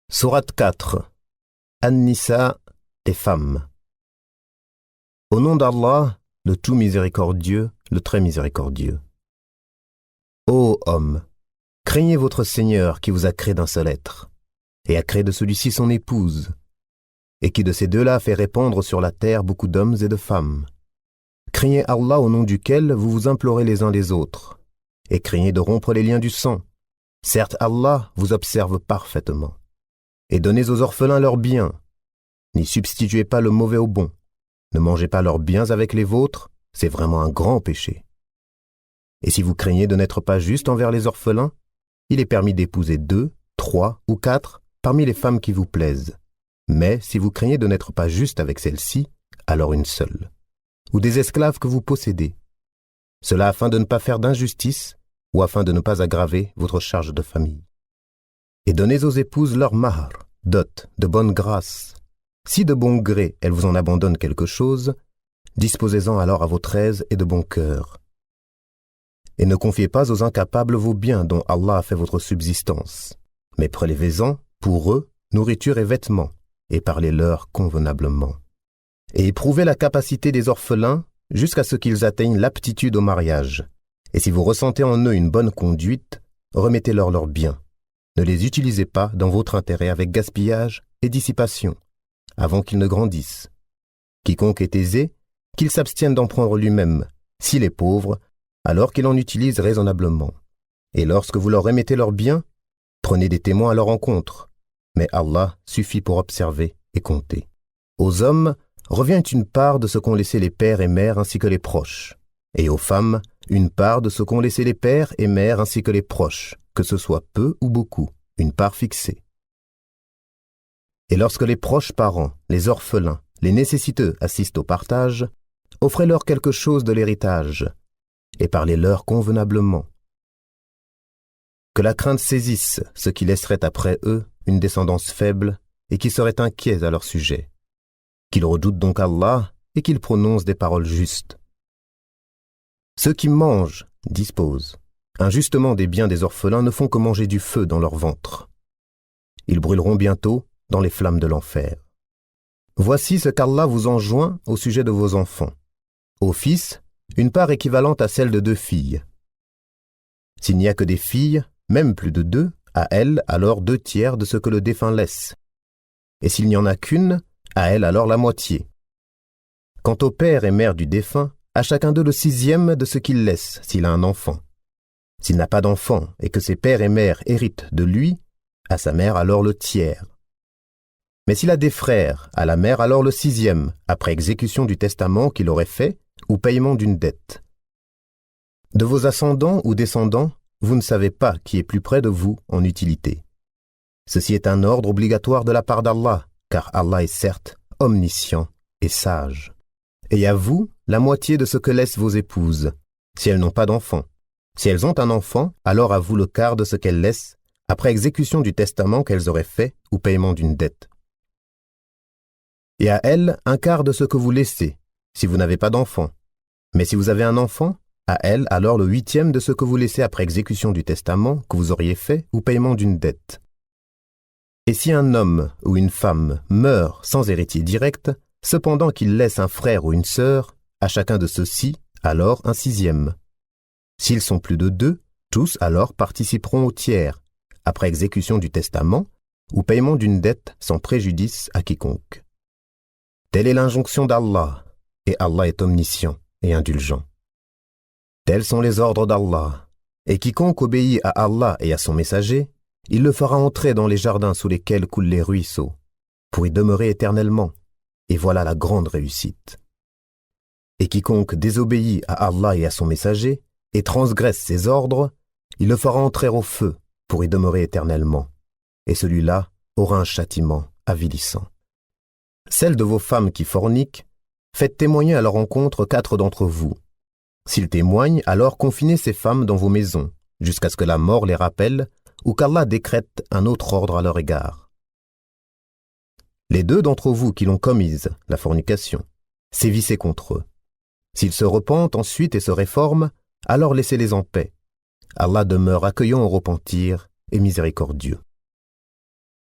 Sourate 4. An-Nisa, les femmes. Au nom d'Allah, le tout miséricordieux, le très miséricordieux. Ô hommes, craignez votre Seigneur qui vous a créé d'un seul être, et a créé de celui-ci son épouse, et qui de ces deux-là fait répandre sur la terre beaucoup d'hommes et de femmes. Craignez Allah au nom duquel vous vous implorez les uns les autres, et craignez de rompre les liens du sang. Certes, Allah vous observe parfaitement. Et donnez aux orphelins leurs biens. N'y substituez pas le mauvais au bon. Ne mangez pas leurs biens avec les vôtres, c'est vraiment un grand péché. Et si vous craignez de n'être pas juste envers les orphelins, il est permis d'épouser 2, 3 ou 4 parmi les femmes qui vous plaisent. Mais si vous craignez de n'être pas juste avec celles-ci, alors une seule. Ou des esclaves que vous possédez. Cela afin de ne pas faire d'injustice ou afin de ne pas aggraver votre charge de famille. Et donnez aux épouses leur mahr, dot, de bonne grâce. Si de bon gré elles vous en abandonnent quelque chose, disposez-en alors à votre aise et de bon cœur. Et ne confiez pas aux incapables vos biens dont Allah a fait votre subsistance, mais prélevez-en, pour eux, nourriture et vêtements, et parlez-leur convenablement. Et éprouvez la capacité des orphelins jusqu'à ce qu'ils atteignent l'aptitude au mariage. Et si vous ressentez en eux une bonne conduite, remettez-leur leurs biens. Ne les utilisez pas dans votre intérêt avec gaspillage et dissipation, avant qu'ils ne grandissent. Quiconque est aisé, qu'il s'abstienne d'en prendre lui-même. S'il est pauvre, alors qu'il en utilise raisonnablement. Et lorsque vous leur remettez leurs biens, prenez des témoins à leur encontre. Mais Allah suffit pour observer et compter. Aux hommes revient une part de ce qu'ont laissé les pères et mères ainsi que les proches. Et aux femmes, une part de ce qu'ont laissé les pères et mères ainsi que les proches, que ce soit peu ou beaucoup, une part fixée. Et lorsque les proches parents, les orphelins, les nécessiteux assistent au partage, offrez-leur quelque chose de l'héritage, et parlez-leur convenablement. Que la crainte saisisse ceux qui laisseraient après eux une descendance faible et qui seraient inquiets à leur sujet. Qu'ils redoutent donc Allah et qu'ils prononcent des paroles justes. Ceux qui mangent, disposent. Injustement des biens des orphelins ne font que manger du feu dans leur ventre. Ils brûleront bientôt dans les flammes de l'enfer. Voici ce qu'Allah vous enjoint au sujet de vos enfants. Aux fils, une part équivalente à celle de 2 filles. S'il n'y a que des filles, même plus de 2, à elles alors 2 tiers de ce que le défunt laisse. Et s'il n'y en a qu'une, à elle alors la moitié. Quant au père et mère du défunt, à chacun d'eux le 6e de ce qu'il laisse, s'il a un enfant. S'il n'a pas d'enfant et que ses pères et mères héritent de lui, à sa mère alors le tiers. Mais s'il a des frères, à la mère alors le 6e, après exécution du testament qu'il aurait fait ou paiement d'une dette. De vos ascendants ou descendants, vous ne savez pas qui est plus près de vous en utilité. Ceci est un ordre obligatoire de la part d'Allah, car Allah est certes omniscient et sage. Et à vous, la moitié de ce que laissent vos épouses, si elles n'ont pas d'enfant. Si elles ont un enfant, alors à vous le quart de ce qu'elles laissent, après exécution du testament qu'elles auraient fait ou paiement d'une dette. Et à elles, un quart de ce que vous laissez, si vous n'avez pas d'enfant. Mais si vous avez un enfant, à elles, alors le 8e de ce que vous laissez après exécution du testament que vous auriez fait ou paiement d'une dette. Et si un homme ou une femme meurt sans héritier direct, cependant qu'il laisse un frère ou une sœur, à chacun de ceux-ci, alors un 6e. S'ils sont plus de 2, tous alors participeront au tiers, après exécution du testament ou paiement d'une dette sans préjudice à quiconque. Telle est l'injonction d'Allah, et Allah est omniscient et indulgent. Tels sont les ordres d'Allah, et quiconque obéit à Allah et à son messager, il le fera entrer dans les jardins sous lesquels coulent les ruisseaux, pour y demeurer éternellement, et voilà la grande réussite. Et quiconque désobéit à Allah et à son messager, et transgresse ses ordres, il le fera entrer au feu pour y demeurer éternellement, et celui-là aura un châtiment avilissant. Celles de vos femmes qui forniquent, faites témoigner à leur encontre 4 d'entre vous. S'ils témoignent, alors confinez ces femmes dans vos maisons, jusqu'à ce que la mort les rappelle ou qu'Allah décrète un autre ordre à leur égard. Les 2 d'entre vous qui l'ont commise, la fornication, sévissez contre eux. S'ils se repentent ensuite et se réforment, alors laissez-les en paix. Allah demeure accueillant au repentir et miséricordieux.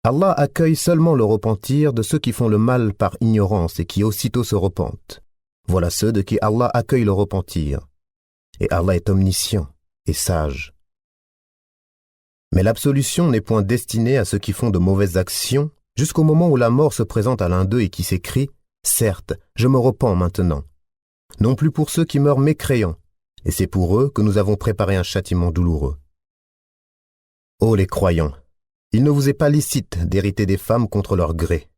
Allah accueille seulement le repentir de ceux qui font le mal par ignorance et qui aussitôt se repentent. Voilà ceux de qui Allah accueille le repentir. Et Allah est omniscient et sage. Mais l'absolution n'est point destinée à ceux qui font de mauvaises actions jusqu'au moment où la mort se présente à l'un d'eux et qui s'écrie « Certes, je me repens maintenant ». Non plus pour ceux qui meurent mécréants, et c'est pour eux que nous avons préparé un châtiment douloureux. Ô les croyants, il ne vous est pas licite d'hériter des femmes contre leur gré.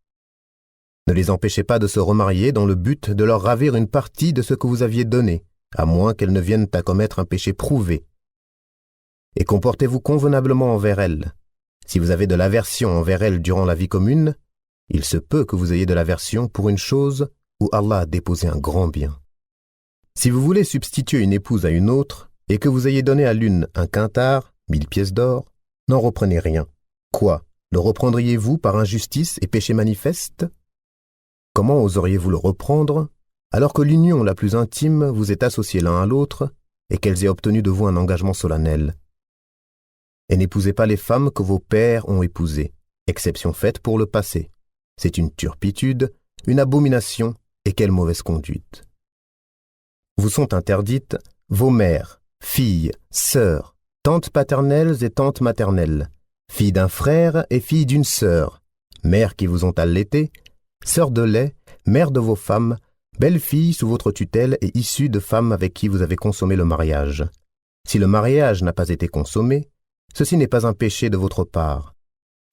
Ne les empêchez pas de se remarier dans le but de leur ravir une partie de ce que vous aviez donné, à moins qu'elles ne viennent à commettre un péché prouvé. Et comportez-vous convenablement envers elles. Si vous avez de l'aversion envers elles durant la vie commune, il se peut que vous ayez de l'aversion pour une chose où Allah a déposé un grand bien. Si vous voulez substituer une épouse à une autre, et que vous ayez donné à l'une un quintard, 1000 pièces d'or, n'en reprenez rien. Quoi, le reprendriez-vous par injustice et péché manifeste? Comment oseriez-vous le reprendre, alors que l'union la plus intime vous est associée l'un à l'autre, et qu'elles aient obtenu de vous un engagement solennel? Et n'épousez pas les femmes que vos pères ont épousées, exception faite pour le passé. C'est une turpitude, une abomination, et quelle mauvaise conduite. Vous sont interdites vos mères, filles, sœurs, tantes paternelles et tantes maternelles, filles d'un frère et filles d'une sœur, mères qui vous ont allaitées, sœurs de lait, mères de vos femmes, belles-filles sous votre tutelle et issues de femmes avec qui vous avez consommé le mariage. Si le mariage n'a pas été consommé, ceci n'est pas un péché de votre part.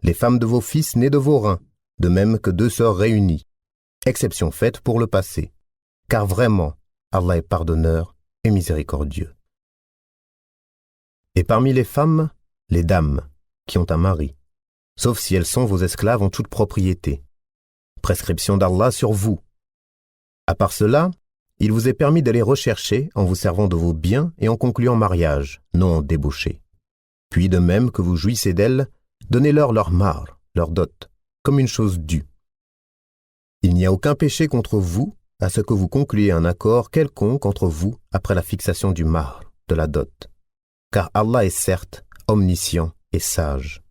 Les femmes de vos fils nés de vos reins, de même que 2 sœurs réunies, exception faite pour le passé, car vraiment, Allah est pardonneur et miséricordieux. Et parmi les femmes, les dames, qui ont un mari, sauf si elles sont vos esclaves en toute propriété. Prescription d'Allah sur vous. À part cela, il vous est permis de les rechercher en vous servant de vos biens et en concluant mariage, non en débauché. Puis de même que vous jouissez d'elles, donnez-leur leur mahr, leur dot, comme une chose due. Il n'y a aucun péché contre vous à ce que vous concluiez un accord quelconque entre vous après la fixation du mahr, de la dot, car Allah est certes omniscient et sage.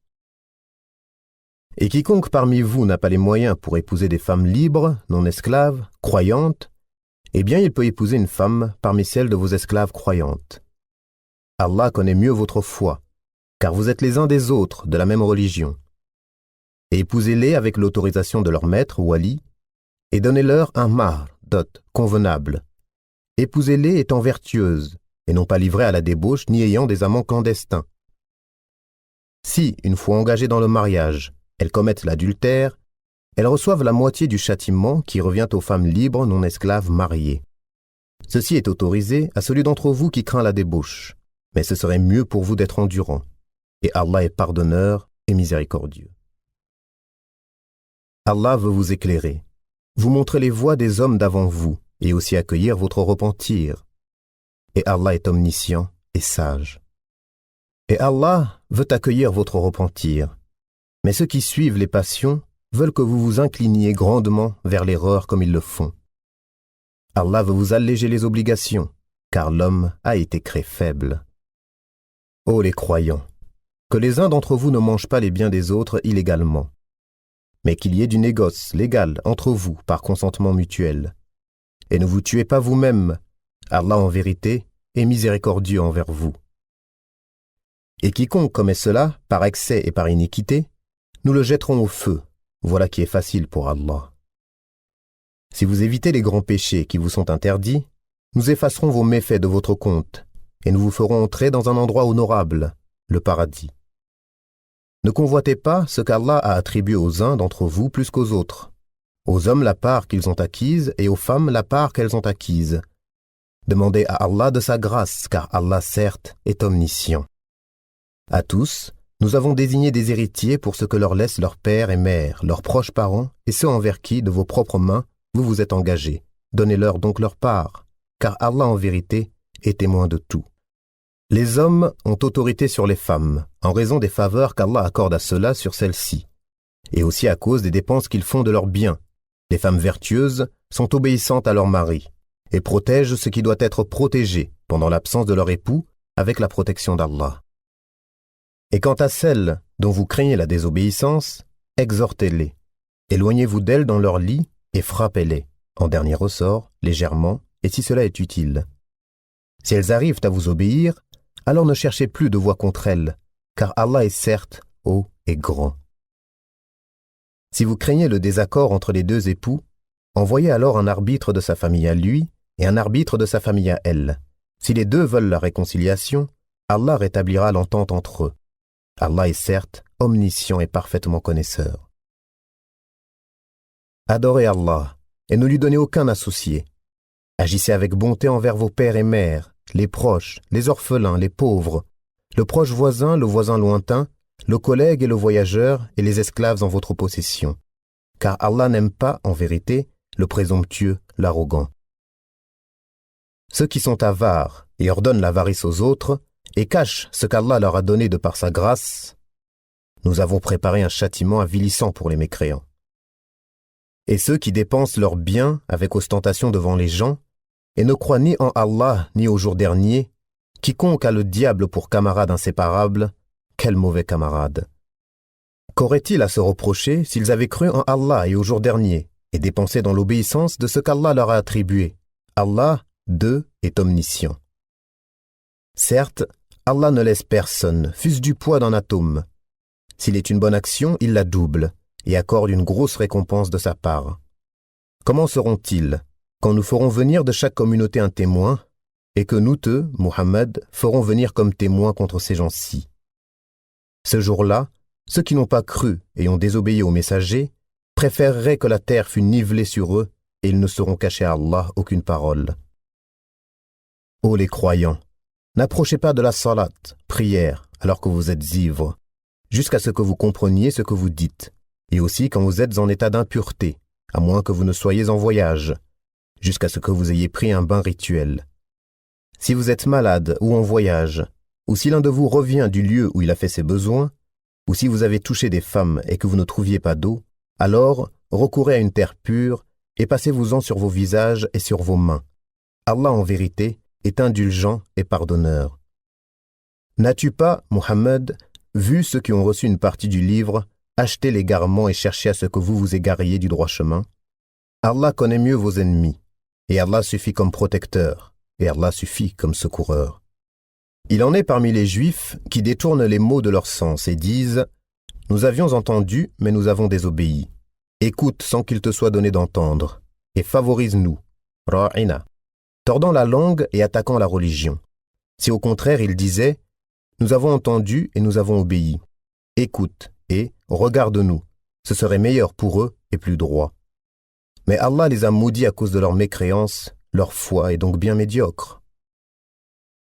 Et quiconque parmi vous n'a pas les moyens pour épouser des femmes libres, non esclaves, croyantes, eh bien il peut épouser une femme parmi celles de vos esclaves croyantes. Allah connaît mieux votre foi, car vous êtes les uns des autres de la même religion. Et épousez-les avec l'autorisation de leur maître, wali, et donnez-leur un mahr, dot, convenable. Épousez-les étant vertueuses, et non pas livrées à la débauche ni ayant des amants clandestins. Si, une fois engagées dans le mariage, elles commettent l'adultère, elles reçoivent la moitié du châtiment qui revient aux femmes libres non esclaves mariées. Ceci est autorisé à celui d'entre vous qui craint la débauche, mais ce serait mieux pour vous d'être endurant, et Allah est pardonneur et miséricordieux. Allah veut vous éclairer, vous montrer les voies des hommes d'avant vous, et aussi accueillir votre repentir. Et Allah est omniscient et sage. Et Allah veut accueillir votre repentir, mais ceux qui suivent les passions veulent que vous vous incliniez grandement vers l'erreur comme ils le font. Allah veut vous alléger les obligations, car l'homme a été créé faible. Ô les croyants, que les uns d'entre vous ne mangent pas les biens des autres illégalement, mais qu'il y ait du négoce légal entre vous par consentement mutuel. Et ne vous tuez pas vous-même, Allah en vérité est miséricordieux envers vous. Et quiconque commet cela par excès et par iniquité, nous le jetterons au feu, voilà qui est facile pour Allah. Si vous évitez les grands péchés qui vous sont interdits, nous effacerons vos méfaits de votre compte, et nous vous ferons entrer dans un endroit honorable, le paradis. Ne convoitez pas ce qu'Allah a attribué aux uns d'entre vous plus qu'aux autres, aux hommes la part qu'ils ont acquise et aux femmes la part qu'elles ont acquise. Demandez à Allah de sa grâce, car Allah certes est omniscient. À tous, nous avons désigné des héritiers pour ce que leur laissent leur père et mère, leurs proches parents et ceux envers qui, de vos propres mains, vous vous êtes engagés. Donnez-leur donc leur part, car Allah en vérité est témoin de tout. Les hommes ont autorité sur les femmes, en raison des faveurs qu'Allah accorde à ceux-là sur celles-ci, et aussi à cause des dépenses qu'ils font de leurs biens. Les femmes vertueuses sont obéissantes à leur mari, et protègent ce qui doit être protégé pendant l'absence de leur époux avec la protection d'Allah. Et quant à celles dont vous craignez la désobéissance, exhortez-les. Éloignez-vous d'elles dans leur lit et frappez-les, en dernier ressort, légèrement, et si cela est utile. Si elles arrivent à vous obéir, alors ne cherchez plus de voix contre elles, car Allah est certes haut et grand. Si vous craignez le désaccord entre les deux époux, envoyez alors un arbitre de sa famille à lui et un arbitre de sa famille à elle. Si les deux veulent la réconciliation, Allah rétablira l'entente entre eux. Allah est certes omniscient et parfaitement connaisseur. Adorez Allah et ne lui donnez aucun associé. Agissez avec bonté envers vos pères et mères, les proches, les orphelins, les pauvres, le proche voisin, le voisin lointain, le collègue et le voyageur et les esclaves en votre possession. Car Allah n'aime pas, en vérité, le présomptueux, l'arrogant. Ceux qui sont avares et ordonnent l'avarice aux autres et cachent ce qu'Allah leur a donné de par sa grâce, nous avons préparé un châtiment avilissant pour les mécréants. Et ceux qui dépensent leurs biens avec ostentation devant les gens et ne croient ni en Allah ni au jour dernier, quiconque a le diable pour camarade inséparable, quel mauvais camarade! Qu'auraient-ils à se reprocher s'ils avaient cru en Allah et au jour dernier et dépensé dans l'obéissance de ce qu'Allah leur a attribué? Allah, d'eux, est omniscient. Certes, Allah ne laisse personne, fût-ce du poids d'un atome. S'il est une bonne action, il la double et accorde une grosse récompense de sa part. Comment seront-ils quand nous ferons venir de chaque communauté un témoin et que nous deux, Muhammad, ferons venir comme témoins contre ces gens-ci? Ce jour-là, ceux qui n'ont pas cru et ont désobéi aux messagers préféreraient que la terre fût nivelée sur eux et ils ne sauront cacher à Allah aucune parole. Ô les croyants, n'approchez pas de la salat, prière, alors que vous êtes ivres, jusqu'à ce que vous compreniez ce que vous dites, et aussi quand vous êtes en état d'impureté, à moins que vous ne soyez en voyage, jusqu'à ce que vous ayez pris un bain rituel. Si vous êtes malade ou en voyage, ou si l'un de vous revient du lieu où il a fait ses besoins, ou si vous avez touché des femmes et que vous ne trouviez pas d'eau, alors recourez à une terre pure et passez-vous-en sur vos visages et sur vos mains. Allah en vérité est indulgent et pardonneur. N'as-tu pas, Muhammad, vu ceux qui ont reçu une partie du livre, acheter l'égarement et chercher à ce que vous vous égariez du droit chemin? Allah connaît mieux vos ennemis, et Allah suffit comme protecteur, et Allah suffit comme secoureur. Il en est parmi les Juifs qui détournent les mots de leur sens et disent « Nous avions entendu, mais nous avons désobéi. Écoute sans qu'il te soit donné d'entendre, et favorise-nous, ra'ina, tordant la langue et attaquant la religion. Si au contraire ils disaient « Nous avons entendu et nous avons obéi. Écoute et regarde-nous, ce serait meilleur pour eux et plus droit. » Mais Allah les a maudits à cause de leur mécréance, leur foi est donc bien médiocre.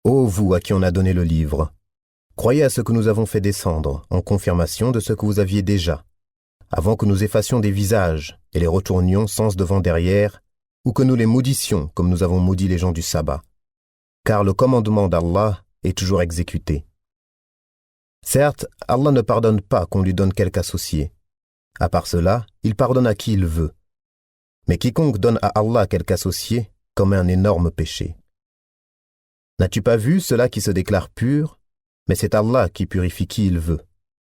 Ô vous à qui on a donné le livre, croyez à ce que nous avons fait descendre, en confirmation de ce que vous aviez déjà, avant que nous effacions des visages et les retournions sens devant derrière, ou que nous les maudissions comme nous avons maudit les gens du sabbat. Car le commandement d'Allah est toujours exécuté. Certes, Allah ne pardonne pas qu'on lui donne quelque associé. À part cela, il pardonne à qui il veut. Mais quiconque donne à Allah quelque associé commet un énorme péché. N'as-tu pas vu ceux-là qui se déclarent purs? Mais c'est Allah qui purifie qui il veut,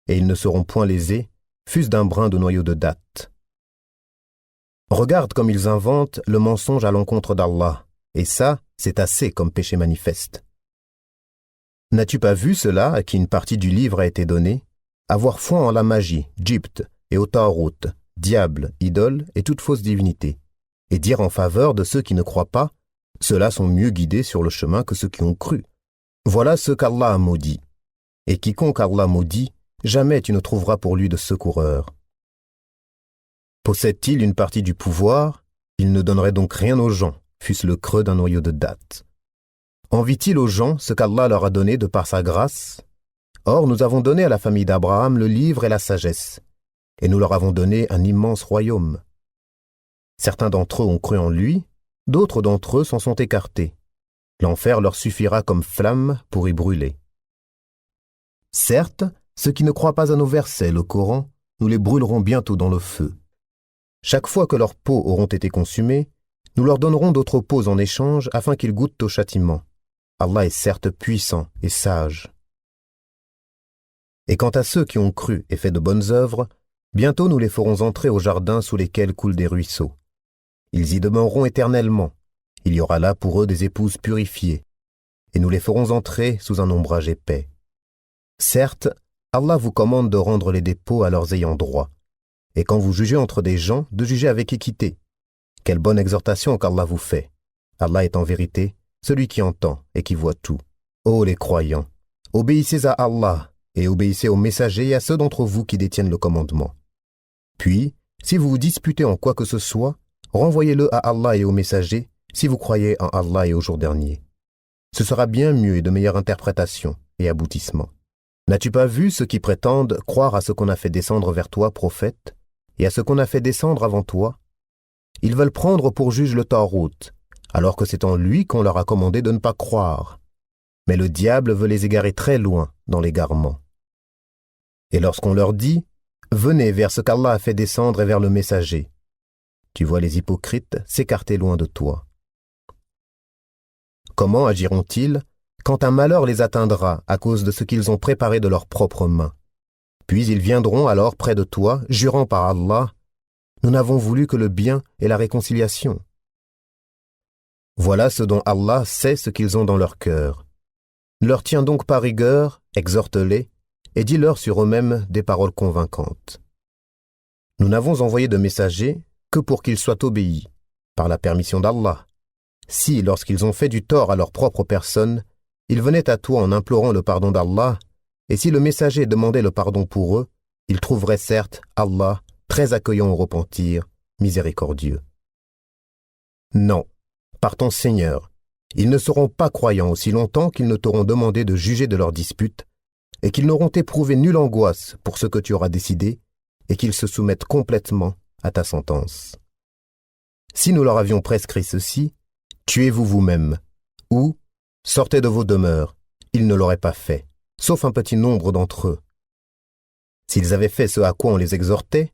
et ils ne seront point lésés, fût-ce d'un brin de noyau de datte. Regarde comme ils inventent le mensonge à l'encontre d'Allah, et ça, c'est assez comme péché manifeste. N'as-tu pas vu ceux-là à qui une partie du livre a été donnée, avoir foi en la magie, djibt et au tarout, diable, idole et toute fausse divinité, et dire en faveur de ceux qui ne croient pas, ceux-là sont mieux guidés sur le chemin que ceux qui ont cru. Voilà ce qu'Allah a maudit. Et quiconque Allah maudit, jamais tu ne trouveras pour lui de secoureur. Possède-t-il une partie du pouvoir? Il ne donnerait donc rien aux gens, fût-ce le creux d'un noyau de datte. Envie-t-il aux gens ce qu'Allah leur a donné de par sa grâce? Or, nous avons donné à la famille d'Abraham le livre et la sagesse, et nous leur avons donné un immense royaume. Certains d'entre eux ont cru en lui, d'autres d'entre eux s'en sont écartés. L'enfer leur suffira comme flamme pour y brûler. Certes, ceux qui ne croient pas à nos versets, le Coran, nous les brûlerons bientôt dans le feu. Chaque fois que leurs peaux auront été consumées, nous leur donnerons d'autres peaux en échange afin qu'ils goûtent au châtiment. Allah est certes puissant et sage. Et quant à ceux qui ont cru et fait de bonnes œuvres, Bientôt nous les ferons entrer au jardin sous lesquels coulent des ruisseaux. Ils y demeureront éternellement. Il y aura là pour eux des épouses purifiées. Et nous les ferons entrer sous un ombrage épais. Certes, Allah vous commande de rendre les dépôts à leurs ayants droit. Et quand vous jugez entre des gens, de juger avec équité. Quelle bonne exhortation qu'Allah vous fait. Allah est en vérité celui qui entend et qui voit tout. Ô les croyants, obéissez à Allah et obéissez aux messagers et à ceux d'entre vous qui détiennent le commandement. Puis, si vous vous disputez en quoi que ce soit, renvoyez-le à Allah et aux messagers si vous croyez en Allah et au jour dernier. Ce sera bien mieux et de meilleure interprétation et aboutissement. N'as-tu pas vu ceux qui prétendent croire à ce qu'on a fait descendre vers toi, prophète, et à ce qu'on a fait descendre avant toi? Ils veulent prendre pour juge le Tarout, alors que c'est en lui qu'on leur a commandé de ne pas croire. Mais le diable veut les égarer très loin dans l'égarement. Et lorsqu'on leur dit « Venez vers ce qu'Allah a fait descendre et vers le messager », tu vois les hypocrites s'écarter loin de toi. Comment agiront-ils quand un malheur les atteindra à cause de ce qu'ils ont préparé de leurs propres mains? Puis ils viendront alors près de toi, jurant par Allah, « Nous n'avons voulu que le bien et la réconciliation. » Voilà ce dont Allah sait ce qu'ils ont dans leur cœur. Ne leur tiens donc pas rigueur, exhorte-les, et dis-leur sur eux-mêmes des paroles convaincantes. Nous n'avons envoyé de messagers que pour qu'ils soient obéis, par la permission d'Allah. Si, lorsqu'ils ont fait du tort à leur propre personne, ils venaient à toi en implorant le pardon d'Allah, et si le messager demandait le pardon pour eux, ils trouveraient certes Allah très accueillant au repentir, miséricordieux. Non, par ton Seigneur, ils ne seront pas croyants aussi longtemps qu'ils ne t'auront demandé de juger de leurs disputes, et qu'ils n'auront éprouvé nulle angoisse pour ce que tu auras décidé, et qu'ils se soumettent complètement à ta sentence. Si nous leur avions prescrit ceci, tuez-vous vous-même, ou sortez de vos demeures, ils ne l'auraient pas fait, sauf un petit nombre d'entre eux. S'ils avaient fait ce à quoi on les exhortait,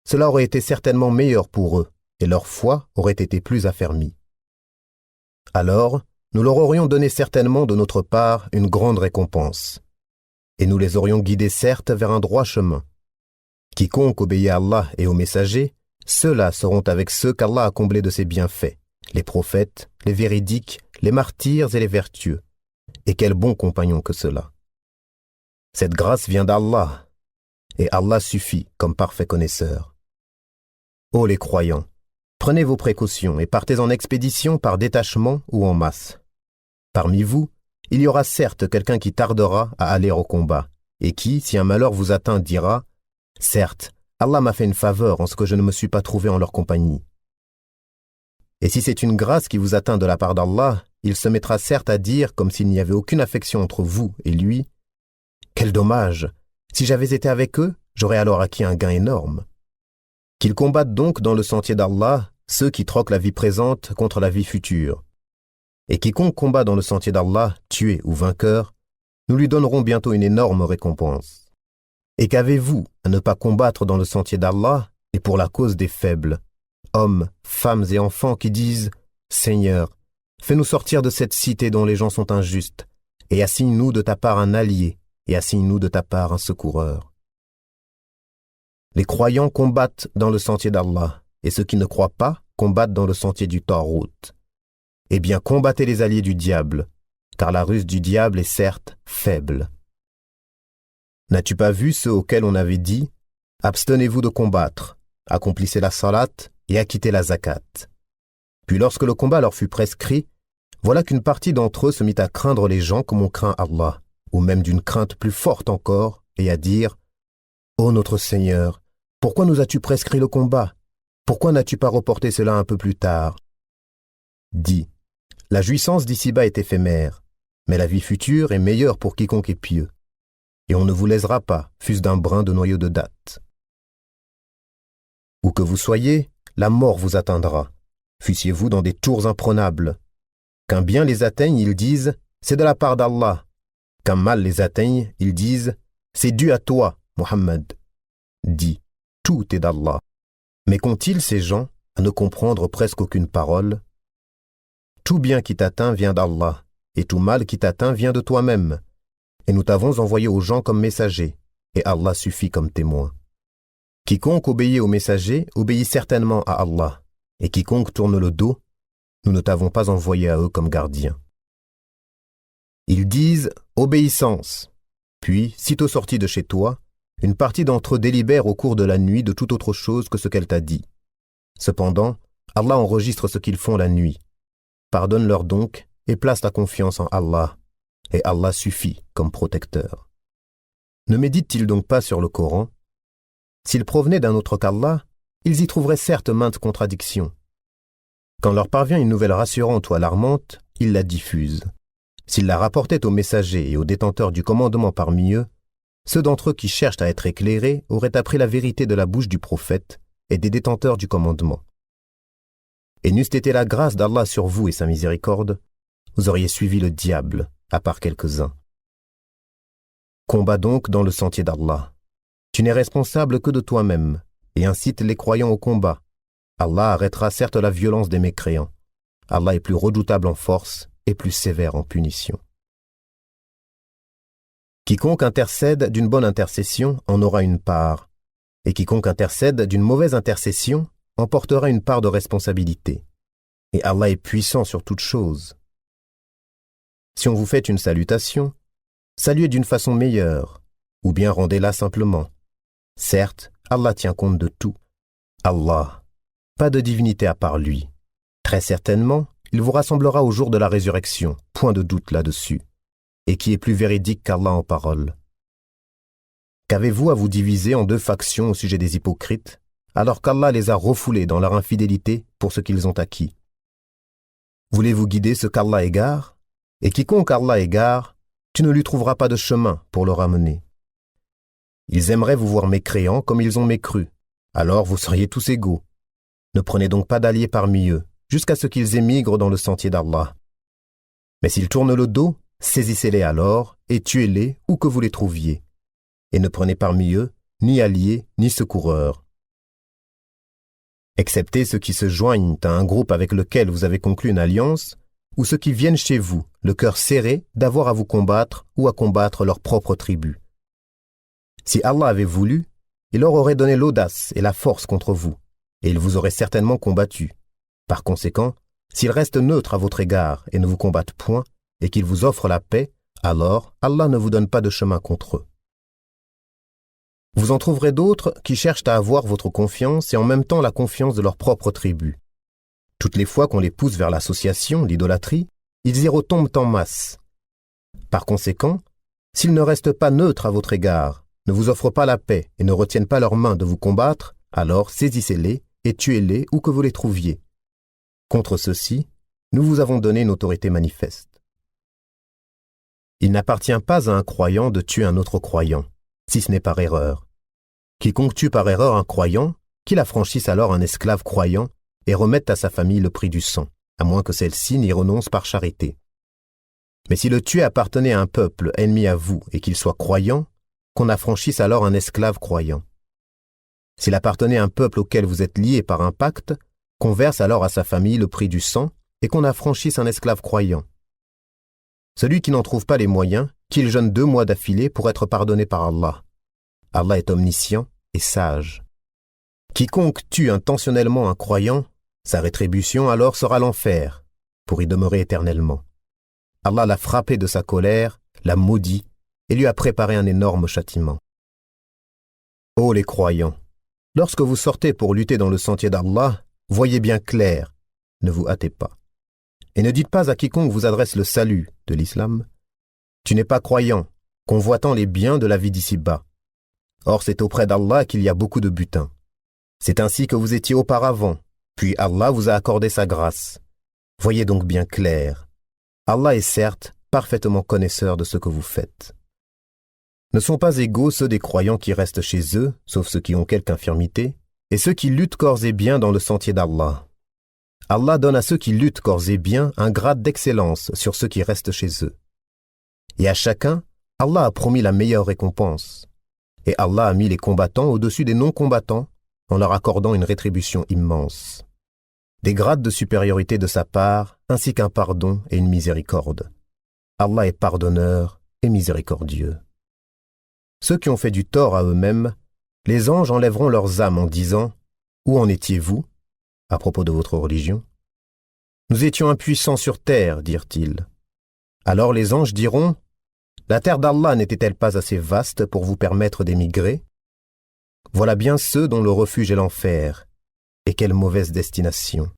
cela aurait été certainement meilleur pour eux, et leur foi aurait été plus affermie. Alors, nous leur aurions donné certainement de notre part une grande récompense, et nous les aurions guidés certes vers un droit chemin. Quiconque obéit à Allah et aux messagers, ceux-là seront avec ceux qu'Allah a comblés de ses bienfaits, les prophètes, les véridiques, les martyrs et les vertueux. Et quel bon compagnon que cela. Cette grâce vient d'Allah, et Allah suffit comme parfait connaisseur. Ô les croyants, prenez vos précautions et partez en expédition par détachement ou en masse. Parmi vous, il y aura certes quelqu'un qui tardera à aller au combat, et qui, si un malheur vous atteint, dira « Certes, Allah m'a fait une faveur en ce que je ne me suis pas trouvé en leur compagnie. » Et si c'est une grâce qui vous atteint de la part d'Allah, il se mettra certes à dire, comme s'il n'y avait aucune affection entre vous et lui, « Quel dommage! Si j'avais été avec eux, j'aurais alors acquis un gain énorme. » Qu'ils combattent donc dans le sentier d'Allah ceux qui troquent la vie présente contre la vie future. Et quiconque combat dans le sentier d'Allah, tué ou vainqueur, nous lui donnerons bientôt une énorme récompense. Et qu'avez-vous à ne pas combattre dans le sentier d'Allah et pour la cause des faibles, hommes, femmes et enfants qui disent « Seigneur, fais-nous sortir de cette cité dont les gens sont injustes, et assigne-nous de ta part un allié, et assigne-nous de ta part un secoureur. » Les croyants combattent dans le sentier d'Allah, et ceux qui ne croient pas combattent dans le sentier du Tarout. Eh bien, combattez les alliés du diable, car la ruse du diable est certes faible. N'as-tu pas vu ceux auxquels on avait dit « Abstenez-vous de combattre, accomplissez la salat et acquittez la zakat. » Puis lorsque le combat leur fut prescrit, voilà qu'une partie d'entre eux se mit à craindre les gens comme on craint Allah, ou même d'une crainte plus forte encore, et à dire « Ô notre Seigneur, pourquoi nous as-tu prescrit le combat? Pourquoi n'as-tu pas reporté cela un peu plus tard ?» Dis, la jouissance d'ici-bas est éphémère, mais la vie future est meilleure pour quiconque est pieux, et on ne vous lésera pas, fût-ce d'un brin de noyau de datte. Où que vous soyez, la mort vous atteindra, fussiez-vous dans des tours imprenables. Qu'un bien les atteigne, ils disent « c'est de la part d'Allah ». Qu'un mal les atteigne, ils disent « c'est dû à toi, Muhammad ». Dis, tout est d'Allah. Mais qu'ont-ils ces gens à ne comprendre presque aucune parole? Tout bien qui t'atteint vient d'Allah, et tout mal qui t'atteint vient de toi-même. Et nous t'avons envoyé aux gens comme messagers, et Allah suffit comme témoin. Quiconque obéit au messager obéit certainement à Allah, et quiconque tourne le dos, nous ne t'avons pas envoyé à eux comme gardien. Ils disent « obéissance », puis, sitôt sortis de chez toi, une partie d'entre eux délibère au cours de la nuit de toute autre chose que ce qu'elle t'a dit. Cependant, Allah enregistre ce qu'ils font la nuit. Pardonne-leur donc et place ta confiance en Allah, et Allah suffit comme protecteur. Ne méditent-ils donc pas sur le Coran ? S'ils provenaient d'un autre qu'Allah, ils y trouveraient certes maintes contradictions. Quand leur parvient une nouvelle rassurante ou alarmante, ils la diffusent. S'ils la rapportaient aux messagers et aux détenteurs du commandement parmi eux, ceux d'entre eux qui cherchent à être éclairés auraient appris la vérité de la bouche du prophète et des détenteurs du commandement. Et n'eût été la grâce d'Allah sur vous et sa miséricorde, vous auriez suivi le diable, à part quelques-uns. Combat donc dans le sentier d'Allah. Tu n'es responsable que de toi-même, et incite les croyants au combat. Allah arrêtera certes la violence des mécréants. Allah est plus redoutable en force et plus sévère en punition. Quiconque intercède d'une bonne intercession en aura une part, et quiconque intercède d'une mauvaise intercession en portera une part de responsabilité. Et Allah est puissant sur toute chose. Si on vous fait une salutation, saluez d'une façon meilleure, ou bien rendez-la simplement. Certes, Allah tient compte de tout. Allah, pas de divinité à part lui. Très certainement, il vous rassemblera au jour de la résurrection, point de doute là-dessus. Et qui est plus véridique qu'Allah en parole. Qu'avez-vous à vous diviser en deux factions au sujet des hypocrites, alors qu'Allah les a refoulés dans leur infidélité pour ce qu'ils ont acquis? Voulez-vous guider ce qu'Allah égare? Et quiconque Allah égare, tu ne lui trouveras pas de chemin pour le ramener. Ils aimeraient vous voir mécréants comme ils ont mécru, alors vous seriez tous égaux. Ne prenez donc pas d'alliés parmi eux, jusqu'à ce qu'ils émigrent dans le sentier d'Allah. Mais s'ils tournent le dos, saisissez-les alors et tuez-les où que vous les trouviez. Et ne prenez parmi eux ni alliés ni secoureurs. Excepté ceux qui se joignent à un groupe avec lequel vous avez conclu une alliance, ou ceux qui viennent chez vous, le cœur serré d'avoir à vous combattre ou à combattre leur propre tribu. Si Allah avait voulu, il leur aurait donné l'audace et la force contre vous, et il vous aurait certainement combattu. Par conséquent, s'ils restent neutres à votre égard et ne vous combattent point, et qu'ils vous offrent la paix, alors Allah ne vous donne pas de chemin contre eux. Vous en trouverez d'autres qui cherchent à avoir votre confiance et en même temps la confiance de leur propre tribu. Toutes les fois qu'on les pousse vers l'association, l'idolâtrie, ils y retombent en masse. Par conséquent, s'ils ne restent pas neutres à votre égard, ne vous offrent pas la paix et ne retiennent pas leurs mains de vous combattre, alors saisissez-les et tuez-les où que vous les trouviez. Contre ceux-ci, nous vous avons donné une autorité manifeste. Il n'appartient pas à un croyant de tuer un autre croyant, si ce n'est par erreur. Quiconque tue par erreur un croyant, qu'il affranchisse alors un esclave croyant et remette à sa famille le prix du sang, à moins que celle-ci n'y renonce par charité. Mais si le tué appartenait à un peuple ennemi à vous et qu'il soit croyant, qu'on affranchisse alors un esclave croyant. S'il appartenait à un peuple auquel vous êtes liés par un pacte, qu'on verse alors à sa famille le prix du sang et qu'on affranchisse un esclave croyant. Celui qui n'en trouve pas les moyens, qu'il jeûne 2 mois d'affilée pour être pardonné par Allah. Allah est omniscient et sage. Quiconque tue intentionnellement un croyant, sa rétribution alors sera l'enfer, pour y demeurer éternellement. Allah l'a frappé de sa colère, l'a maudit et lui a préparé un énorme châtiment. Ô les croyants, lorsque vous sortez pour lutter dans le sentier d'Allah, voyez bien clair, ne vous hâtez pas. Et ne dites pas à quiconque vous adresse le salut de l'islam, « Tu n'es pas croyant, convoitant les biens de la vie d'ici-bas. » Or c'est auprès d'Allah qu'il y a beaucoup de butin. C'est ainsi que vous étiez auparavant, puis Allah vous a accordé sa grâce. Voyez donc bien clair. Allah est certes parfaitement connaisseur de ce que vous faites. Ne sont pas égaux ceux des croyants qui restent chez eux, sauf ceux qui ont quelque infirmité, et ceux qui luttent corps et biens dans le sentier d'Allah. Allah donne à ceux qui luttent corps et biens un grade d'excellence sur ceux qui restent chez eux. Et à chacun, Allah a promis la meilleure récompense. Et Allah a mis les combattants au-dessus des non-combattants en leur accordant une rétribution immense. Des grades de supériorité de sa part, ainsi qu'un pardon et une miséricorde. Allah est pardonneur et miséricordieux. Ceux qui ont fait du tort à eux-mêmes, les anges enlèveront leurs âmes en disant « Où en étiez-vous » à propos de votre religion. « Nous étions impuissants sur terre, dirent-ils. Alors les anges diront « La terre d'Allah n'était-elle pas assez vaste pour vous permettre d'émigrer ? Voilà bien ceux dont le refuge est l'enfer, et quelle mauvaise destination. »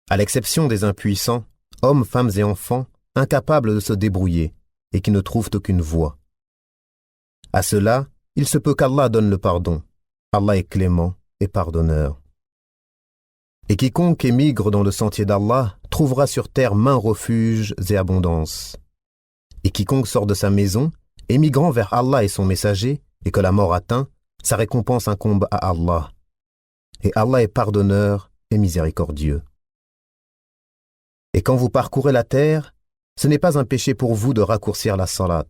À l'exception des impuissants, hommes, femmes et enfants, incapables de se débrouiller et qui ne trouvent aucune voie. À cela, il se peut qu'Allah donne le pardon. Allah est clément et pardonneur. Et quiconque émigre dans le sentier d'Allah trouvera sur terre maints refuges et abondance. Et quiconque sort de sa maison, émigrant vers Allah et son messager, et que la mort atteint, sa récompense incombe à Allah. Et Allah est pardonneur et miséricordieux. Et quand vous parcourez la terre, ce n'est pas un péché pour vous de raccourcir la salat,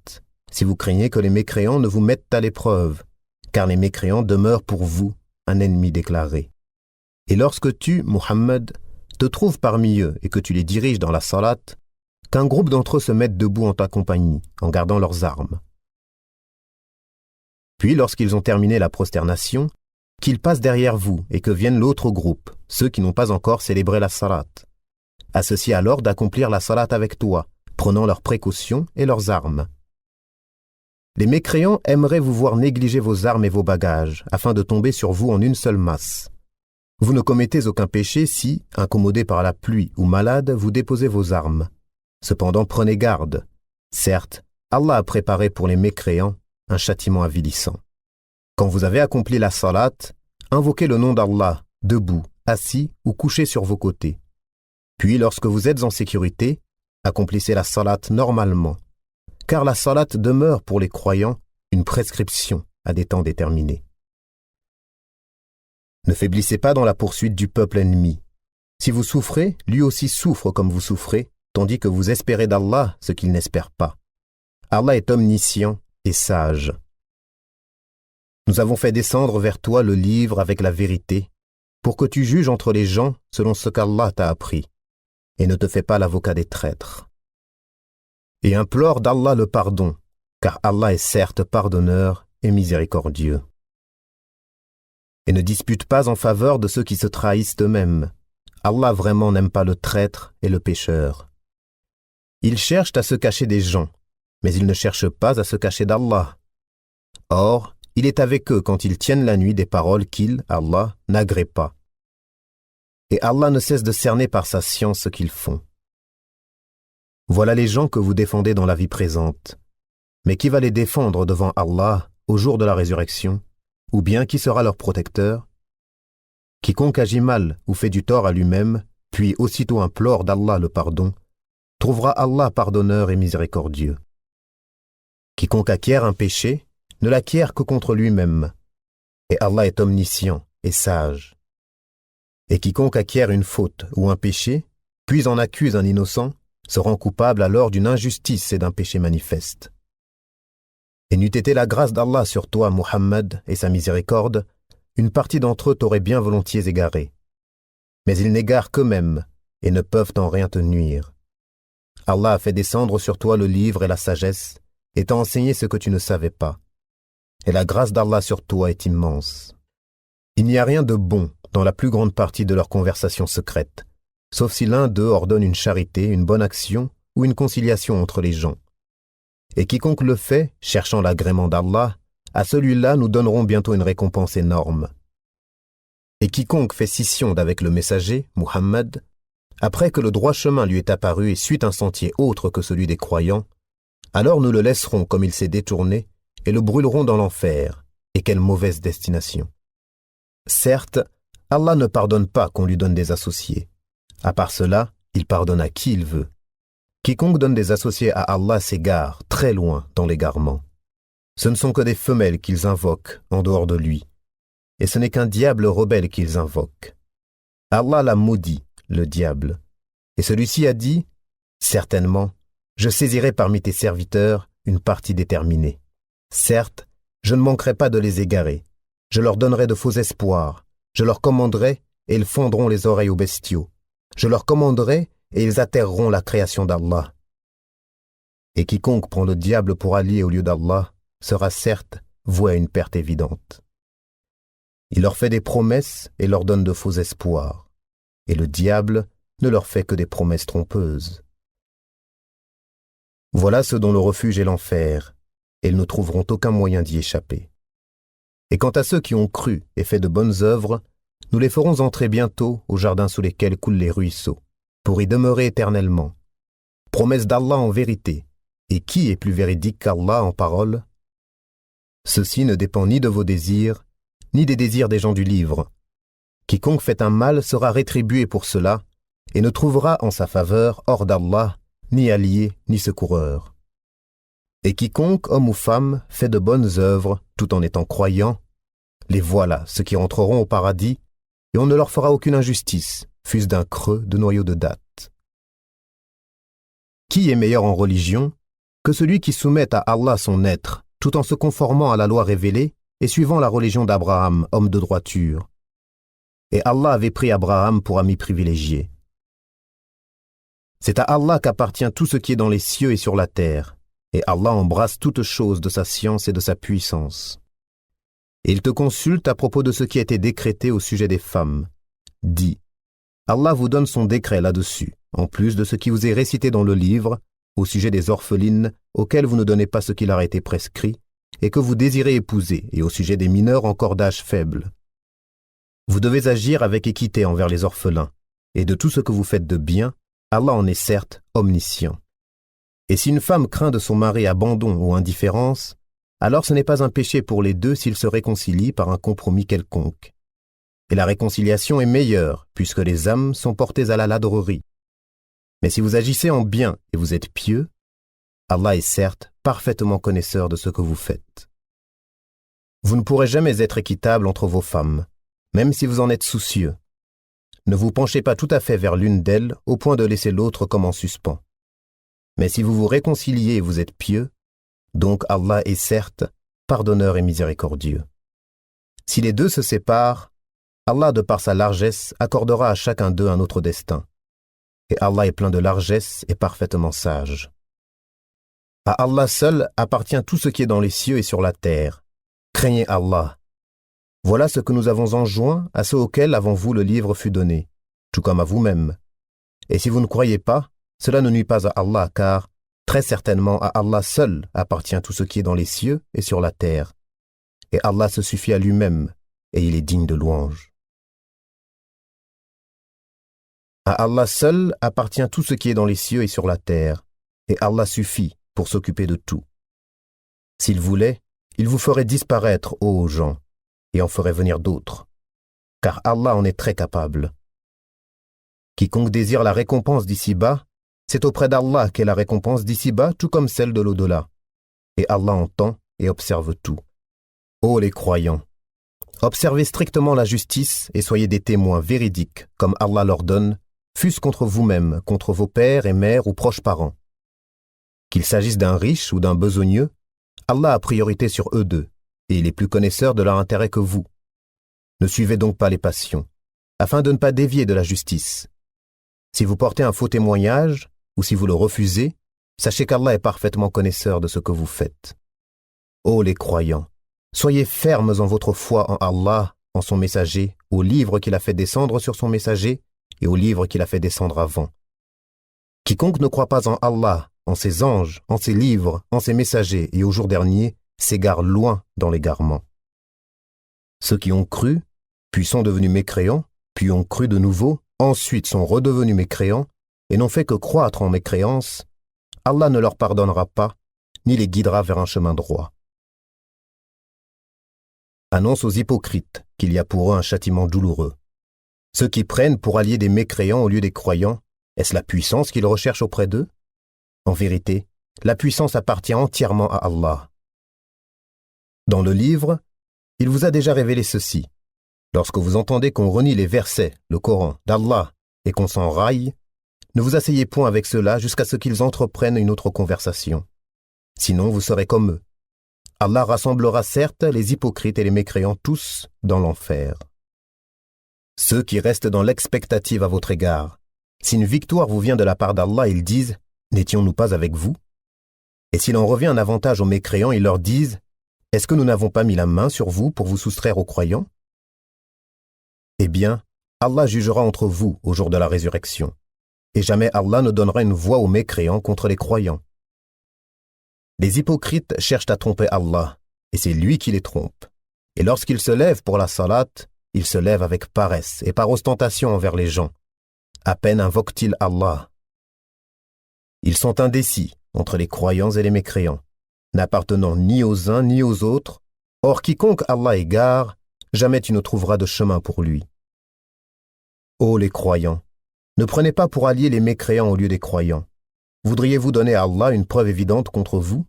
si vous craignez que les mécréants ne vous mettent à l'épreuve, car les mécréants demeurent pour vous un ennemi déclaré. Et lorsque tu, Muhammad, te trouves parmi eux et que tu les diriges dans la salat, qu'un groupe d'entre eux se mette debout en ta compagnie, en gardant leurs armes. Puis, lorsqu'ils ont terminé la prosternation, qu'ils passent derrière vous et que vienne l'autre groupe, ceux qui n'ont pas encore célébré la salat. À ceux-ci alors d'accomplir la salat avec toi, prenant leurs précautions et leurs armes. Les mécréants aimeraient vous voir négliger vos armes et vos bagages, afin de tomber sur vous en une seule masse. Vous ne commettez aucun péché si, incommodé par la pluie ou malade, vous déposez vos armes. Cependant, prenez garde. Certes, Allah a préparé pour les mécréants un châtiment avilissant. Quand vous avez accompli la salat, invoquez le nom d'Allah, debout, assis ou couché sur vos côtés. Puis, lorsque vous êtes en sécurité, accomplissez la salat normalement, car la salat demeure pour les croyants une prescription à des temps déterminés. Ne faiblissez pas dans la poursuite du peuple ennemi. Si vous souffrez, lui aussi souffre comme vous souffrez, tandis que vous espérez d'Allah ce qu'il n'espère pas. Allah est omniscient et sage. Nous avons fait descendre vers toi le livre avec la vérité, pour que tu juges entre les gens selon ce qu'Allah t'a appris, et ne te fais pas l'avocat des traîtres. Et implore d'Allah le pardon, car Allah est certes pardonneur et miséricordieux. Et ne dispute pas en faveur de ceux qui se trahissent eux-mêmes. Allah vraiment n'aime pas le traître et le pécheur. Ils cherchent à se cacher des gens, mais ils ne cherchent pas à se cacher d'Allah. Or, il est avec eux quand ils tiennent la nuit des paroles qu'il, Allah, n'agrée pas. Et Allah ne cesse de cerner par sa science ce qu'ils font. Voilà les gens que vous défendez dans la vie présente. Mais qui va les défendre devant Allah au jour de la résurrection? Ou bien qui sera leur protecteur? Quiconque agit mal ou fait du tort à lui-même, puis aussitôt implore d'Allah le pardon, trouvera Allah pardonneur et miséricordieux. Quiconque acquiert un péché ne l'acquiert que contre lui-même, et Allah est omniscient et sage. Et quiconque acquiert une faute ou un péché, puis en accuse un innocent, se rend coupable alors d'une injustice et d'un péché manifeste. Et n'eût été la grâce d'Allah sur toi, Muhammad, et sa miséricorde, une partie d'entre eux t'aurait bien volontiers égaré. Mais ils n'égarent qu'eux-mêmes, et ne peuvent en rien te nuire. Allah a fait descendre sur toi le livre et la sagesse, et t'a enseigné ce que tu ne savais pas. Et la grâce d'Allah sur toi est immense. Il n'y a rien de bon dans la plus grande partie de leurs conversations secrètes, sauf si l'un d'eux ordonne une charité, une bonne action ou une conciliation entre les gens. Et quiconque le fait, cherchant l'agrément d'Allah, à celui-là nous donnerons bientôt une récompense énorme. Et quiconque fait scission d'avec le messager, Muhammad, après que le droit chemin lui est apparu et suit un sentier autre que celui des croyants, alors nous le laisserons comme il s'est détourné et le brûlerons dans l'enfer, et quelle mauvaise destination. Certes, Allah ne pardonne pas qu'on lui donne des associés. À part cela, il pardonne à qui il veut. Quiconque donne des associés à Allah s'égare très loin dans l'égarement. Ce ne sont que des femelles qu'ils invoquent en dehors de lui, et ce n'est qu'un diable rebelle qu'ils invoquent. Allah l'a maudit, le diable, et celui-ci a dit « Certainement, je saisirai parmi tes serviteurs une partie déterminée. Certes, je ne manquerai pas de les égarer. Je leur donnerai de faux espoirs. Je leur commanderai et ils fondront les oreilles aux bestiaux. Je leur commanderai et ils atterreront la création d'Allah. Et quiconque prend le diable pour allié au lieu d'Allah sera certes voués à une perte évidente. Il leur fait des promesses et leur donne de faux espoirs, et le diable ne leur fait que des promesses trompeuses. Voilà ce dont le refuge est l'enfer, et ils ne trouveront aucun moyen d'y échapper. Et quant à ceux qui ont cru et fait de bonnes œuvres, nous les ferons entrer bientôt au jardin sous lesquels coulent les ruisseaux, pour y demeurer éternellement. Promesse d'Allah en vérité, et qui est plus véridique qu'Allah en parole? Ceci ne dépend ni de vos désirs, ni des désirs des gens du livre. Quiconque fait un mal sera rétribué pour cela, et ne trouvera en sa faveur, hors d'Allah, ni allié, ni secoureur. Et quiconque, homme ou femme, fait de bonnes œuvres, tout en étant croyant, les voilà, ceux qui entreront au paradis, et on ne leur fera aucune injustice, fût-ce d'un creux de noyau de date. Qui est meilleur en religion que celui qui soumet à Allah son être, tout en se conformant à la loi révélée et suivant la religion d'Abraham, homme de droiture? Et Allah avait pris Abraham pour ami privilégié. C'est à Allah qu'appartient tout ce qui est dans les cieux et sur la terre, et Allah embrasse toutes choses de sa science et de sa puissance. Et il te consulte à propos de ce qui a été décrété au sujet des femmes. Dis, Allah vous donne son décret là-dessus, en plus de ce qui vous est récité dans le livre, au sujet des orphelines auxquelles vous ne donnez pas ce qui leur a été prescrit, et que vous désirez épouser, et au sujet des mineurs encore d'âge faible. Vous devez agir avec équité envers les orphelins, et de tout ce que vous faites de bien, Allah en est certes omniscient. Et si une femme craint de son mari abandon ou indifférence, alors ce n'est pas un péché pour les deux s'ils se réconcilient par un compromis quelconque. Et la réconciliation est meilleure, puisque les âmes sont portées à la ladrerie. Mais si vous agissez en bien et vous êtes pieux, Allah est certes parfaitement connaisseur de ce que vous faites. Vous ne pourrez jamais être équitable entre vos femmes, même si vous en êtes soucieux. Ne vous penchez pas tout à fait vers l'une d'elles au point de laisser l'autre comme en suspens. Mais si vous vous réconciliez et vous êtes pieux, donc Allah est certes pardonneur et miséricordieux. Si les deux se séparent, Allah de par sa largesse accordera à chacun d'eux un autre destin. Et Allah est plein de largesse et parfaitement sage. À Allah seul appartient tout ce qui est dans les cieux et sur la terre. Craignez Allah. Voilà ce que nous avons enjoint à ceux auxquels avant vous le livre fut donné, tout comme à vous-même. Et si vous ne croyez pas, cela ne nuit pas à Allah, car très certainement à Allah seul appartient tout ce qui est dans les cieux et sur la terre. Et Allah se suffit à lui-même, et il est digne de louange. À Allah seul appartient tout ce qui est dans les cieux et sur la terre, et Allah suffit pour s'occuper de tout. S'il voulait, il vous ferait disparaître, ô gens, et en ferait venir d'autres, car Allah en est très capable. Quiconque désire la récompense d'ici-bas, c'est auprès d'Allah qu'est la récompense d'ici-bas, tout comme celle de l'au-delà. Et Allah entend et observe tout. Ô les croyants, observez strictement la justice et soyez des témoins véridiques, comme Allah l'ordonne, fût-ce contre vous-même, contre vos pères et mères ou proches parents. Qu'il s'agisse d'un riche ou d'un besogneux, Allah a priorité sur eux deux, et il est plus connaisseur de leur intérêt que vous. Ne suivez donc pas les passions, afin de ne pas dévier de la justice. Si vous portez un faux témoignage, ou si vous le refusez, sachez qu'Allah est parfaitement connaisseur de ce que vous faites. Ô les croyants, soyez fermes en votre foi en Allah, en son messager, au livre qu'il a fait descendre sur son messager, et au livre qu'il a fait descendre avant. Quiconque ne croit pas en Allah, en ses anges, en ses livres, en ses messagers et au jour dernier, s'égare loin dans l'égarement. Ceux qui ont cru, puis sont devenus mécréants, puis ont cru de nouveau, ensuite sont redevenus mécréants, et n'ont fait que croître en mécréance, Allah ne leur pardonnera pas, ni les guidera vers un chemin droit. Annonce aux hypocrites qu'il y a pour eux un châtiment douloureux. Ceux qui prennent pour alliés des mécréants au lieu des croyants, est-ce la puissance qu'ils recherchent auprès d'eux? En vérité, la puissance appartient entièrement à Allah. Dans le livre, il vous a déjà révélé ceci. Lorsque vous entendez qu'on renie les versets, le Coran, d'Allah, et qu'on s'en raille, ne vous asseyez point avec ceux-là jusqu'à ce qu'ils entreprennent une autre conversation. Sinon, vous serez comme eux. Allah rassemblera certes les hypocrites et les mécréants tous dans l'enfer. Ceux qui restent dans l'expectative à votre égard, si une victoire vous vient de la part d'Allah, ils disent « N'étions-nous pas avec vous ?» Et s'il en revient un avantage aux mécréants, ils leur disent Est-ce que nous n'avons pas mis la main sur vous pour vous soustraire aux croyants? Eh bien, Allah jugera entre vous au jour de la résurrection, et jamais Allah ne donnera une voix aux mécréants contre les croyants. Les hypocrites cherchent à tromper Allah, et c'est lui qui les trompe. Et lorsqu'ils se lèvent pour la salat, ils se lèvent avec paresse et par ostentation envers les gens. À peine invoquent-ils Allah. Ils sont indécis entre les croyants et les mécréants, n'appartenant ni aux uns ni aux autres. Or quiconque Allah égare, jamais tu ne trouveras de chemin pour lui. Ô les croyants, ne prenez pas pour alliés les mécréants au lieu des croyants. Voudriez-vous donner à Allah une preuve évidente contre vous?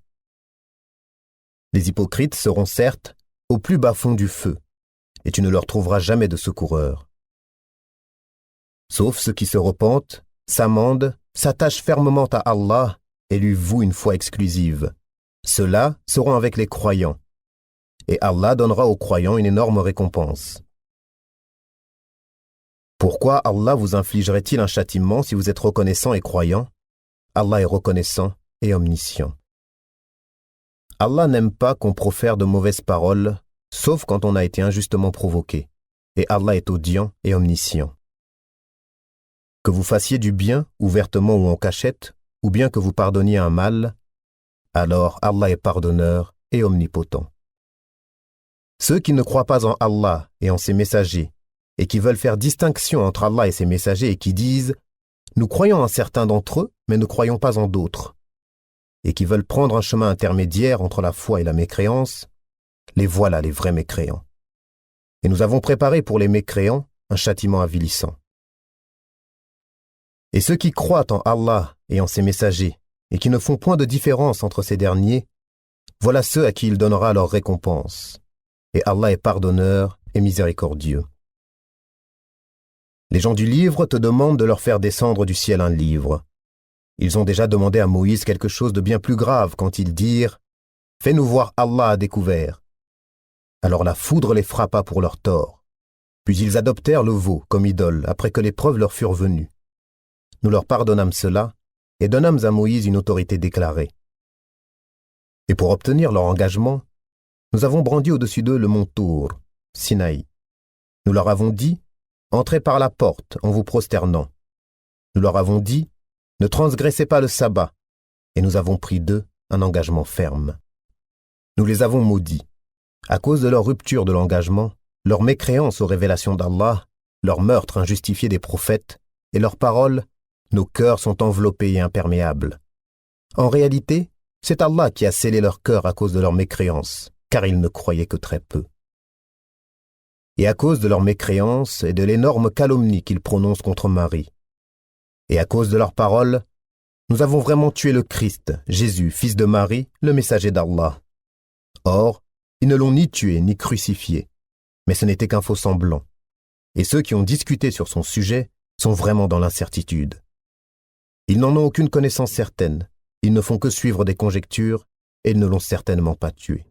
Les hypocrites seront certes au plus bas fond du feu, et tu ne leur trouveras jamais de secoureurs. Sauf ceux qui se repentent, s'amendent, s'attachent fermement à Allah et lui vouent une foi exclusive. Ceux-là seront avec les croyants, et Allah donnera aux croyants une énorme récompense. Pourquoi Allah vous infligerait-il un châtiment si vous êtes reconnaissant et croyant? Allah est reconnaissant et omniscient. Allah n'aime pas qu'on profère de mauvaises paroles, sauf quand on a été injustement provoqué, et Allah est audient et omniscient. Que vous fassiez du bien, ouvertement ou en cachette, ou bien que vous pardonniez un mal, alors Allah est pardonneur et omnipotent. Ceux qui ne croient pas en Allah et en ses messagers, et qui veulent faire distinction entre Allah et ses messagers et qui disent « Nous croyons en certains d'entre eux, mais ne croyons pas en d'autres », et qui veulent prendre un chemin intermédiaire entre la foi et la mécréance, les voilà les vrais mécréants. Et nous avons préparé pour les mécréants un châtiment avilissant. Et ceux qui croient en Allah et en ses messagers, et qui ne font point de différence entre ces derniers, voilà ceux à qui il donnera leur récompense. Et Allah est pardonneur et miséricordieux. Les gens du livre te demandent de leur faire descendre du ciel un livre. Ils ont déjà demandé à Moïse quelque chose de bien plus grave quand ils dirent « Fais-nous voir Allah à découvert ». Alors la foudre les frappa pour leur tort. Puis ils adoptèrent le veau comme idole après que les preuves leur furent venues. Nous leur pardonnâmes cela et donnâmes à Moïse une autorité déclarée. Et pour obtenir leur engagement, nous avons brandi au-dessus d'eux le mont Tour, Sinaï. Nous leur avons dit « Entrez par la porte en vous prosternant ». Nous leur avons dit « Ne transgressez pas le sabbat » et nous avons pris d'eux un engagement ferme. Nous les avons maudits. À cause de leur rupture de l'engagement, leur mécréance aux révélations d'Allah, leur meurtre injustifié des prophètes et leurs paroles, nos cœurs sont enveloppés et imperméables. En réalité, c'est Allah qui a scellé leur cœur à cause de leur mécréance, car ils ne croyaient que très peu. Et à cause de leur mécréance et de l'énorme calomnie qu'ils prononcent contre Marie, et à cause de leurs paroles, nous avons vraiment tué le Christ, Jésus, fils de Marie, le messager d'Allah. Or, ils ne l'ont ni tué ni crucifié, mais ce n'était qu'un faux semblant. Et ceux qui ont discuté sur son sujet sont vraiment dans l'incertitude. Ils n'en ont aucune connaissance certaine, ils ne font que suivre des conjectures et ils ne l'ont certainement pas tué.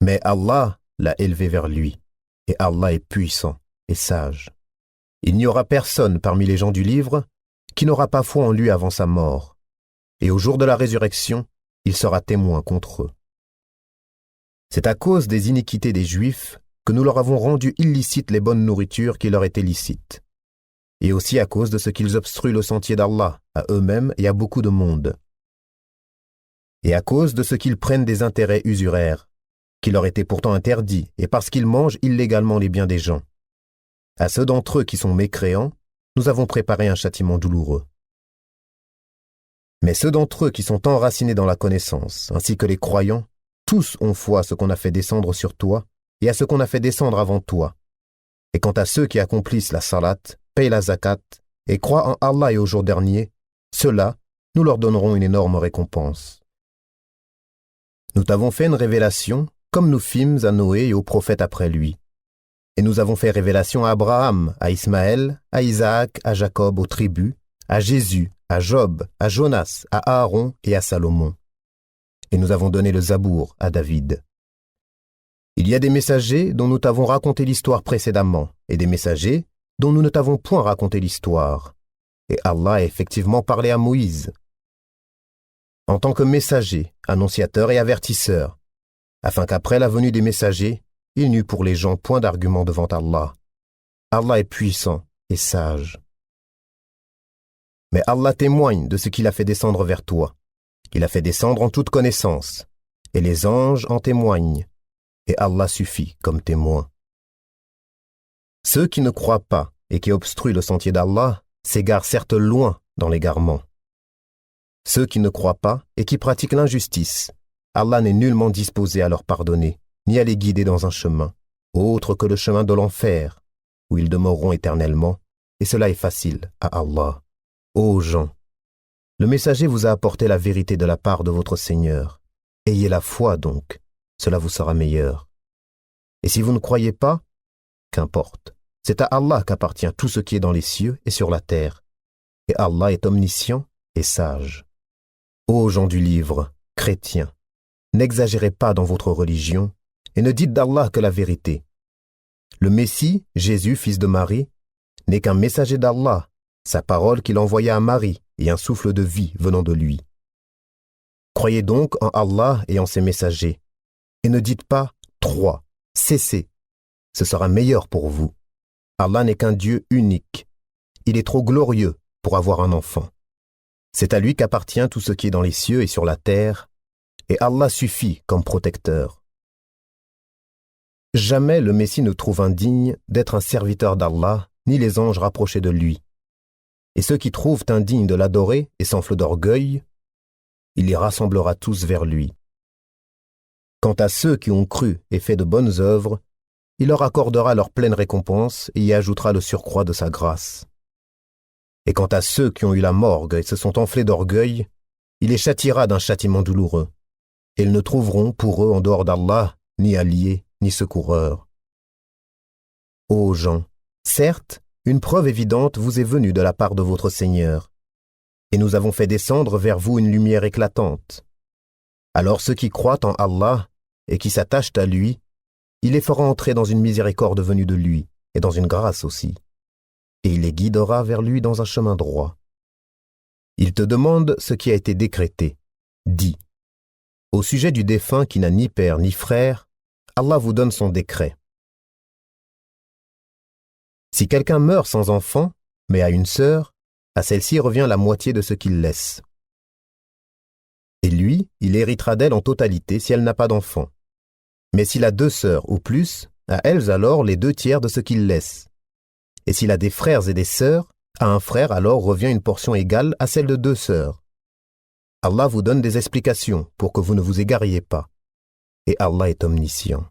Mais Allah l'a élevé vers lui, et Allah est puissant et sage. Il n'y aura personne parmi les gens du livre qui n'aura pas foi en lui avant sa mort, et au jour de la résurrection, il sera témoin contre eux. C'est à cause des iniquités des Juifs que nous leur avons rendu illicites les bonnes nourritures qui leur étaient licites, et aussi à cause de ce qu'ils obstruent le sentier d'Allah, à eux-mêmes et à beaucoup de monde, et à cause de ce qu'ils prennent des intérêts usuraires, qui leur étaient pourtant interdits, et parce qu'ils mangent illégalement les biens des gens. À ceux d'entre eux qui sont mécréants, nous avons préparé un châtiment douloureux. Mais ceux d'entre eux qui sont enracinés dans la connaissance, ainsi que les croyants, tous ont foi à ce qu'on a fait descendre sur toi et à ce qu'on a fait descendre avant toi. Et quant à ceux qui accomplissent la salat, payent la zakat et croient en Allah et au jour dernier, ceux-là, nous leur donnerons une énorme récompense. Nous t'avons fait une révélation, comme nous fîmes à Noé et aux prophètes après lui. Et nous avons fait révélation à Abraham, à Ismaël, à Isaac, à Jacob, aux tribus, à Jésus, à Job, à Jonas, à Aaron et à Salomon. Et nous avons donné le Zabour à David. Il y a des messagers dont nous t'avons raconté l'histoire précédemment, et des messagers dont nous ne t'avons point raconté l'histoire. Et Allah a effectivement parlé à Moïse. En tant que messager, annonciateur et avertisseur, afin qu'après la venue des messagers, il n'y eût pour les gens point d'argument devant Allah. Allah est puissant et sage. Mais Allah témoigne de ce qu'il a fait descendre vers toi. Il a fait descendre en toute connaissance, et les anges en témoignent, et Allah suffit comme témoin. Ceux qui ne croient pas et qui obstruent le sentier d'Allah s'égarent certes loin dans l'égarement. Ceux qui ne croient pas et qui pratiquent l'injustice, Allah n'est nullement disposé à leur pardonner, ni à les guider dans un chemin, autre que le chemin de l'enfer, où ils demeureront éternellement, et cela est facile à Allah. Ô gens, le messager vous a apporté la vérité de la part de votre Seigneur. Ayez la foi donc, cela vous sera meilleur. Et si vous ne croyez pas, qu'importe, c'est à Allah qu'appartient tout ce qui est dans les cieux et sur la terre, et Allah est omniscient et sage. Ô gens du livre, chrétiens, n'exagérez pas dans votre religion et ne dites d'Allah que la vérité. Le Messie, Jésus, fils de Marie, n'est qu'un messager d'Allah, sa parole qu'il envoya à Marie et un souffle de vie venant de lui. Croyez donc en Allah et en ses messagers, et ne dites pas « 3, cessez », ce sera meilleur pour vous. Allah n'est qu'un Dieu unique. Il est trop glorieux pour avoir un enfant. C'est à lui qu'appartient tout ce qui est dans les cieux et sur la terre, et Allah suffit comme protecteur. Jamais le Messie ne trouve indigne d'être un serviteur d'Allah, ni les anges rapprochés de lui. Et ceux qui trouvent indignes de l'adorer et s'enflent d'orgueil, il les rassemblera tous vers lui. Quant à ceux qui ont cru et fait de bonnes œuvres, il leur accordera leur pleine récompense et y ajoutera le surcroît de sa grâce. Et quant à ceux qui ont eu la morgue et se sont enflés d'orgueil, il les châtiera d'un châtiment douloureux, et ils ne trouveront pour eux en dehors d'Allah ni alliés ni secoureurs. Ô gens, certes, une preuve évidente vous est venue de la part de votre Seigneur, et nous avons fait descendre vers vous une lumière éclatante. Alors ceux qui croient en Allah et qui s'attachent à lui, il les fera entrer dans une miséricorde venue de lui, et dans une grâce aussi, et il les guidera vers lui dans un chemin droit. Il te demande ce qui a été décrété. Dis, au sujet du défunt qui n'a ni père ni frère, Allah vous donne son décret. Si quelqu'un meurt sans enfant, mais a une sœur, à celle-ci revient la moitié de ce qu'il laisse. Et lui, il héritera d'elle en totalité si elle n'a pas d'enfant. Mais s'il a 2 sœurs ou plus, à elles alors les 2 tiers de ce qu'il laisse. Et s'il a des frères et des sœurs, à un frère alors revient une portion égale à celle de 2 sœurs. Allah vous donne des explications pour que vous ne vous égariez pas. Et Allah est omniscient.